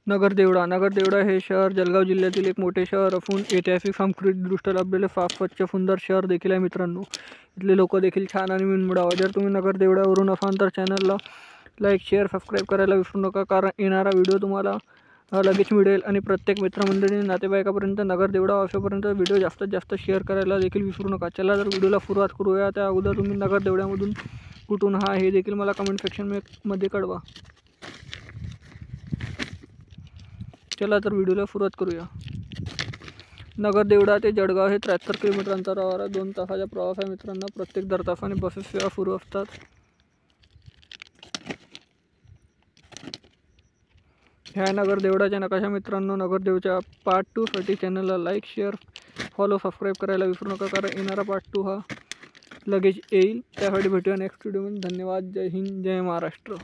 नगरदेवडा हे शहर जळगाव जिल्ह्यातील एक मोठे शहर असून ऐतिहासिक सांस्कृतिकदृष्ट्या लाभलेले स्वच्छ सुंदर शहर देखील आहे मित्रांनो. इथले लोक देखील छान आणि मनमिळाऊ. जर तुम्ही नगरदेवड्यावरून असाल तर चॅनलला लाईक शेअर सबस्क्राईब करायला विसरू नका, कारण येणारा व्हिडिओ तुम्हाला लगेच मिळेल. आणि प्रत्येक मित्रमंडळी नातेवाईकापर्यंत नगरदेवडा असेपर्यंत व्हिडिओ जास्तीत जास्त शेअर करायला देखील विसरू नका. चला तर व्हिडिओला सुरुवात करूया. त्या अगोदर तुम्ही नगरदेवड्यामधून कुठून हा हे देखील मला कमेंट सेक्शनमध्ये कळवा. चला तर व्हिडिओला सुरुवात करूया. नगरदेवडा ते जळगाव हे 73 किलोमीटर अंतरावर आहे. 2 तासाचा प्रवास आहे मित्रांनो. प्रत्येक दर तासाने बसेस सेवा सुरू असतात. ह्या नगरदेवडाच्या नकाशा मित्रांनो. नगरदेवच्या पार्ट 2 साठी चॅनलला लाईक शेअर फॉलो सबस्क्राईब करायला विसरू नका, कारण येणारा पार्ट 2 हा लगेच येईल. त्यासाठी भेटूया नेक्स्ट व्हिडिओमध्ये. धन्यवाद. जय हिंद, जय महाराष्ट्र.